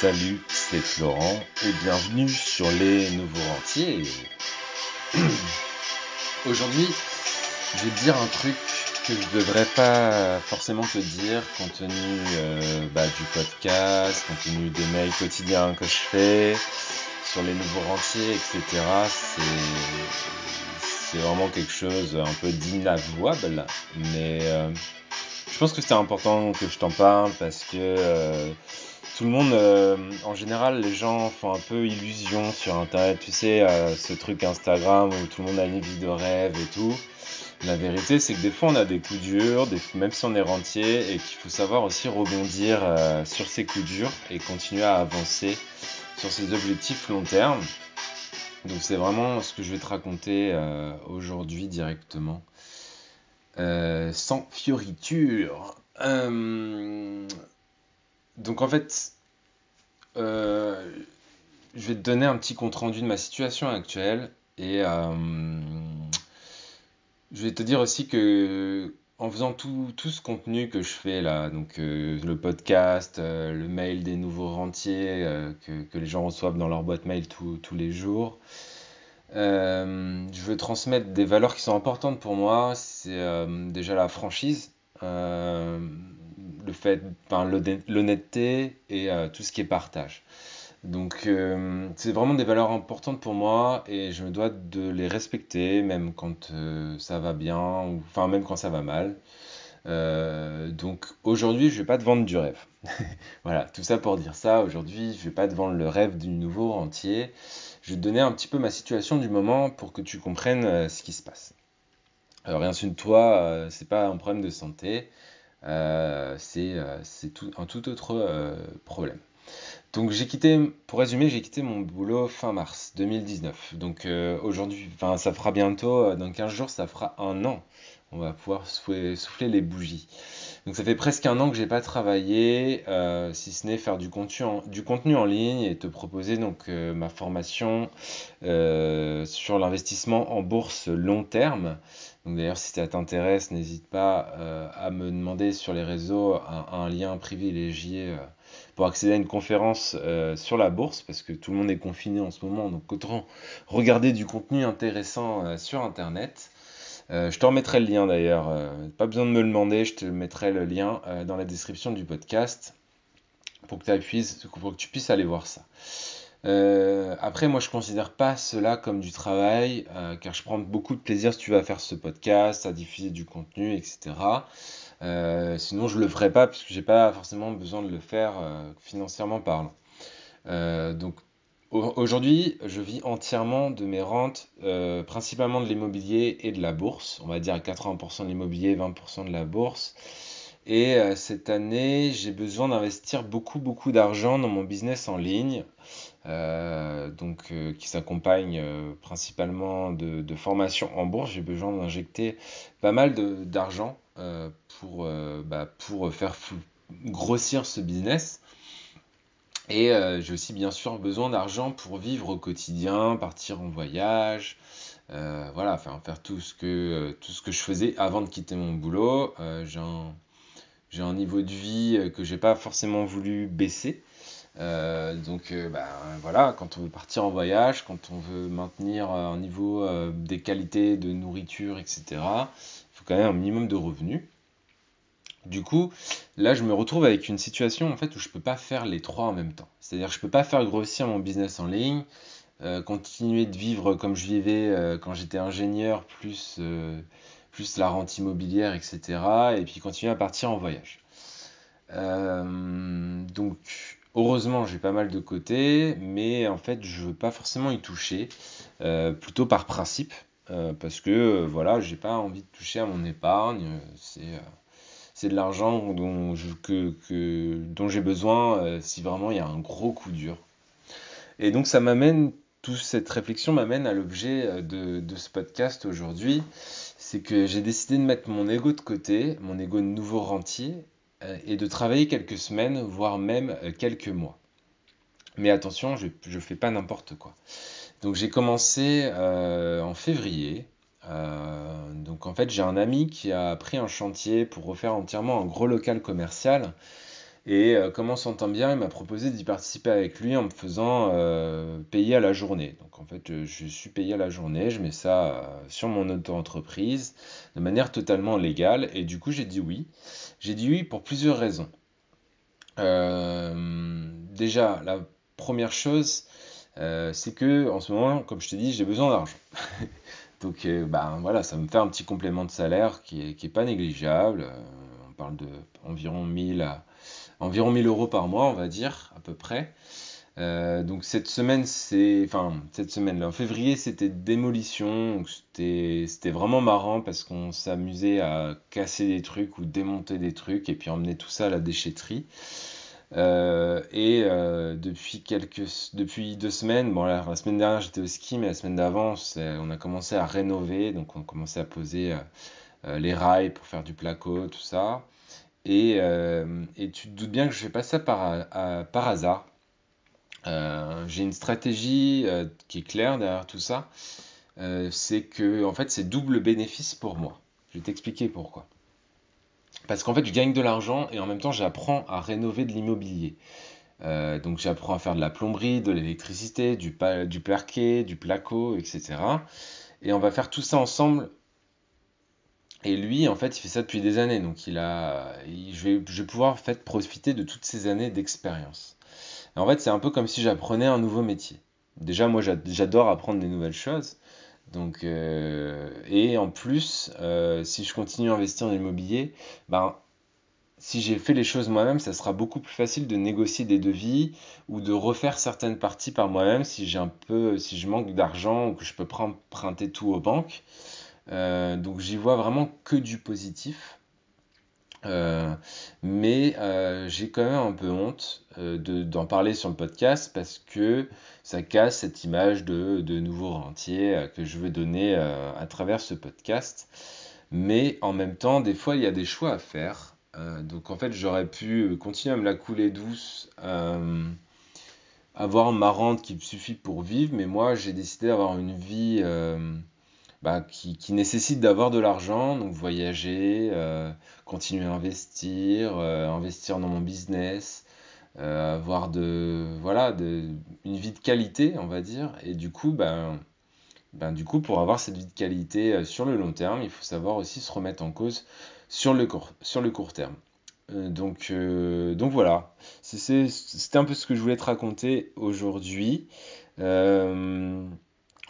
Salut, c'est Florent et bienvenue sur les nouveaux rentiers. Aujourd'hui, je vais te dire un truc que je devrais pas forcément te dire compte tenu du podcast, compte tenu des mails quotidiens que je fais sur les nouveaux rentiers, etc. C'est vraiment quelque chose un peu d'inavouable, mais je pense que c'est important que je t'en parle parce que tout le monde, en général, les gens font un peu illusion sur Internet. Tu sais, ce truc Instagram où tout le monde a une vie de rêve et tout. La vérité, c'est que des fois, on a des coups durs, même si on est rentier, et qu'il faut savoir aussi rebondir sur ces coups durs et continuer à avancer sur ses objectifs long terme. Donc, c'est vraiment ce que je vais te raconter aujourd'hui directement, sans fioriture. Donc, en fait, euh, je vais te donner un petit compte-rendu de ma situation actuelle et je vais te dire aussi que en faisant tout ce contenu que je fais là, donc le podcast, le mail des nouveaux rentiers que les gens reçoivent dans leur boîte mail tous les jours, je veux transmettre des valeurs qui sont importantes pour moi. C'est déjà la franchise, euh, le fait, enfin, l'honnêteté et tout ce qui est partage. Donc, c'est vraiment des valeurs importantes pour moi et je me dois de les respecter, même quand ça va bien, ou enfin même quand ça va mal. Donc aujourd'hui, je vais pas te vendre du rêve. Voilà, tout ça pour dire ça. Aujourd'hui, je vais pas te vendre le rêve du nouveau rentier. Je vais te donner un petit peu ma situation du moment pour que tu comprennes ce qui se passe. Alors, rien de toi, c'est pas un problème de santé, c'est un tout autre problème. Donc pour résumer, j'ai quitté mon boulot fin mars 2019. Donc aujourd'hui, enfin ça fera bientôt, dans 15 jours, ça fera un an. On va pouvoir souffler les bougies. Donc ça fait presque un an que j'ai pas travaillé, si ce n'est faire du contenu en ligne et te proposer donc ma formation sur l'investissement en bourse long terme. Donc d'ailleurs, si ça t'intéresse, n'hésite pas à me demander sur les réseaux un lien privilégié pour accéder à une conférence sur la bourse, parce que tout le monde est confiné en ce moment, donc autant regarder du contenu intéressant sur Internet. Je te remettrai le lien d'ailleurs, pas besoin de me le demander, je te mettrai le lien dans la description du podcast pour que tu puisses aller voir ça. Après, moi, je considère pas cela comme du travail, car je prends beaucoup de plaisir si tu vas faire ce podcast, à diffuser du contenu, etc. Sinon, je le ferais pas parce que j'ai pas forcément besoin de le faire financièrement parlant. Donc aujourd'hui, je vis entièrement de mes rentes, principalement de l'immobilier et de la bourse. On va dire à 80% de l'immobilier, 20% de la bourse. Et cette année, j'ai besoin d'investir beaucoup d'argent dans mon business en ligne, qui s'accompagne principalement de formations en bourse. J'ai besoin d'injecter pas mal d'argent pour faire grossir ce business. Et j'ai aussi bien sûr besoin d'argent pour vivre au quotidien, partir en voyage, voilà, faire tout ce que je faisais avant de quitter mon boulot. J'ai un niveau de vie que j'ai pas forcément voulu baisser. Voilà, quand on veut partir en voyage, quand on veut maintenir un niveau des qualités de nourriture, etc., il faut quand même un minimum de revenus. Du coup, là, je me retrouve avec une situation en fait où je peux pas faire les trois en même temps. C'est-à-dire, je peux pas faire grossir mon business en ligne, continuer de vivre comme je vivais quand j'étais ingénieur, plus la rente immobilière, etc. Et puis continuer à partir en voyage. Donc, heureusement, j'ai pas mal de côté, mais en fait, je veux pas forcément y toucher, plutôt par principe, parce que voilà, j'ai pas envie de toucher à mon épargne. C'est de l'argent dont j'ai besoin si vraiment il y a un gros coup dur. Et donc toute cette réflexion m'amène à l'objet de ce podcast aujourd'hui, c'est que j'ai décidé de mettre mon ego de côté, mon ego de nouveau rentier, et de travailler quelques semaines, voire même quelques mois. Mais attention, je fais pas n'importe quoi. Donc j'ai commencé en février. Donc en fait j'ai un ami qui a pris un chantier pour refaire entièrement un gros local commercial Et comme on s'entend bien, il m'a proposé d'y participer avec lui en me faisant payer à la journée. Donc en fait, je suis payé à la journée, je mets ça sur mon auto-entreprise de manière totalement légale. Et du coup, j'ai dit oui. J'ai dit oui pour plusieurs raisons. Déjà, la première chose, c'est que en ce moment, comme je te dis, j'ai besoin d'argent. Donc, ben voilà, ça me fait un petit complément de salaire qui est pas négligeable. On parle de environ 1000 € par mois, on va dire, à peu près. Donc cette semaine, là, en février, c'était démolition. Donc c'était vraiment marrant parce qu'on s'amusait à casser des trucs ou démonter des trucs et puis emmener tout ça à la déchetterie. Depuis 2 semaines, bon la semaine dernière j'étais au ski, mais la semaine d'avant on a commencé à rénover, donc on a commencé à poser les rails pour faire du placo, tout ça. Et tu te doutes bien que je fais pas ça par hasard. J'ai une stratégie qui est claire derrière tout ça. C'est que en fait c'est double bénéfice pour moi. Je vais t'expliquer pourquoi. Parce qu'en fait je gagne de l'argent et en même temps j'apprends à rénover de l'immobilier. Donc j'apprends à faire de la plomberie, de l'électricité, du parquet, du placo, etc. Et on va faire tout ça ensemble. Et lui, en fait, il fait ça depuis des années. Donc je vais pouvoir en fait profiter de toutes ces années d'expérience. Et en fait, c'est un peu comme si j'apprenais un nouveau métier. Déjà, moi, j'adore apprendre des nouvelles choses. Donc, et en plus, si je continue à investir dans l'immobilier, ben, si j'ai fait les choses moi-même, ça sera beaucoup plus facile de négocier des devis ou de refaire certaines parties par moi-même si je manque d'argent ou que je peux pas emprunter tout aux banques. Donc j'y vois vraiment que du positif. Euh, mais j'ai quand même un peu honte d'en parler sur le podcast parce que ça casse cette image de nouveau rentier que je veux donner à travers ce podcast. Mais en même temps, des fois, il y a des choix à faire. Donc en fait, j'aurais pu continuer à me la couler douce, avoir ma rente qui me suffit pour vivre, mais moi, j'ai décidé d'avoir une vie qui nécessite d'avoir de l'argent, donc voyager, continuer à investir, investir dans mon business, avoir une vie de qualité, on va dire. Et du coup, pour avoir cette vie de qualité sur le long terme, il faut savoir aussi se remettre en cause sur le court terme. Donc voilà, c'était un peu ce que je voulais te raconter aujourd'hui. Euh,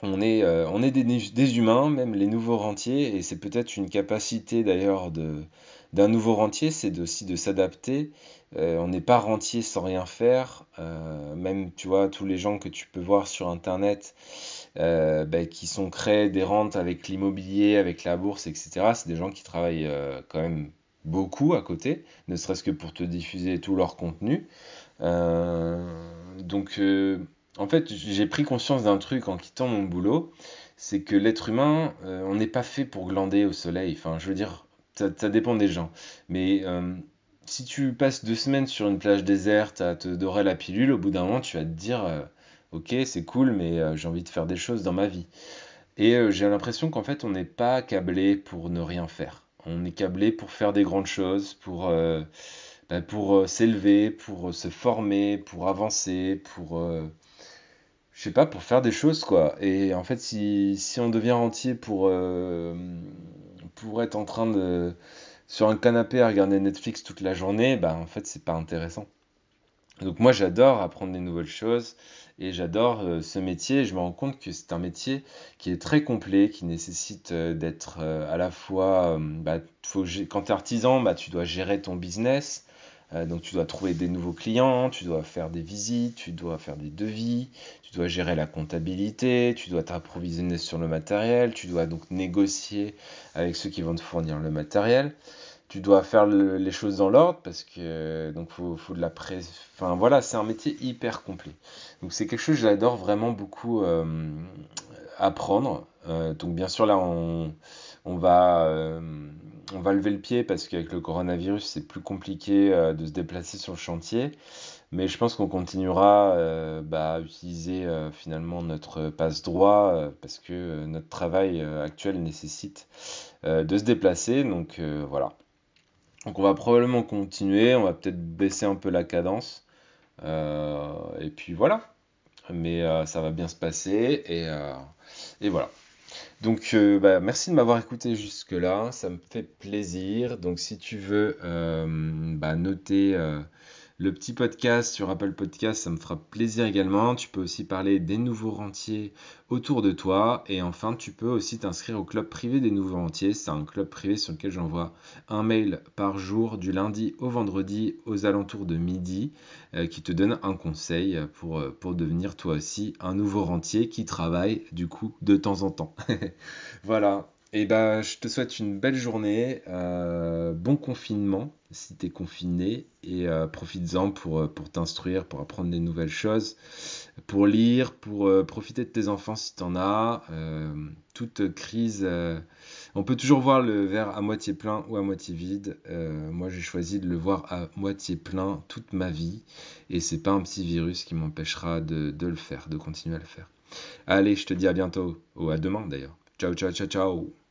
on est des humains, même les nouveaux rentiers, et c'est peut-être une capacité d'ailleurs d'un nouveau rentier, aussi de s'adapter. On n'est pas rentier sans rien faire. Même, tu vois, tous les gens que tu peux voir sur Internet qui sont créés des rentes avec l'immobilier, avec la bourse, etc. C'est des gens qui travaillent quand même beaucoup à côté, ne serait-ce que pour te diffuser tout leur contenu. En fait, j'ai pris conscience d'un truc en quittant mon boulot, c'est que l'être humain, on n'est pas fait pour glander au soleil. Enfin, je veux dire, ça dépend des gens. Mais si tu passes 2 semaines sur une plage déserte à te dorer la pilule, au bout d'un moment, tu vas te dire, ok, c'est cool, mais j'ai envie de faire des choses dans ma vie. Et j'ai l'impression qu'en fait, on n'est pas câblé pour ne rien faire. On est câblé pour faire des grandes choses, pour s'élever, pour se former, pour avancer, je sais pas, pour faire des choses, quoi. Et en fait, si on devient rentier pour être en train sur un canapé à regarder Netflix toute la journée, bah, en fait, c'est pas intéressant. Donc moi, j'adore apprendre des nouvelles choses et j'adore ce métier. Je me rends compte que c'est un métier qui est très complet, qui nécessite d'être à la fois, quand tu es artisan, tu dois gérer ton business. Donc tu dois trouver des nouveaux clients, tu dois faire des visites, tu dois faire des devis, tu dois gérer la comptabilité, tu dois t'approvisionner sur le matériel, tu dois donc négocier avec ceux qui vont te fournir le matériel. Tu dois faire les choses dans l'ordre parce que donc faut de la presse. Enfin voilà, c'est un métier hyper complet. Donc c'est quelque chose que j'adore vraiment beaucoup apprendre. Donc bien sûr là on va euh, on va lever le pied parce qu'avec le coronavirus c'est plus compliqué de se déplacer sur le chantier. Mais je pense qu'on continuera à utiliser finalement notre passe-droit parce que notre travail actuel nécessite de se déplacer. Donc voilà. Donc on va probablement continuer, on va peut-être baisser un peu la cadence. Et puis voilà. Mais ça va bien se passer et voilà. Donc bah, merci de m'avoir écouté jusque-là, ça me fait plaisir. Donc si tu veux bah, noter le petit podcast sur Apple Podcast, ça me fera plaisir également. Tu peux aussi parler des nouveaux rentiers autour de toi. Et enfin, tu peux aussi t'inscrire au club privé des nouveaux rentiers. C'est un club privé sur lequel j'envoie un mail par jour du lundi au vendredi aux alentours de midi qui te donne un conseil pour devenir toi aussi un nouveau rentier qui travaille du coup de temps en temps. Voilà. Et ben, je te souhaite une belle journée, bon confinement si t'es confiné, et profites-en pour t'instruire, pour apprendre des nouvelles choses, pour lire, pour profiter de tes enfants si t'en as. Toute crise, on peut toujours voir le verre à moitié plein ou à moitié vide. Moi, j'ai choisi de le voir à moitié plein toute ma vie, et c'est pas un petit virus qui m'empêchera de le faire, de continuer à le faire. Allez, je te dis à bientôt, ou à demain d'ailleurs. Ciao, ciao, ciao, ciao.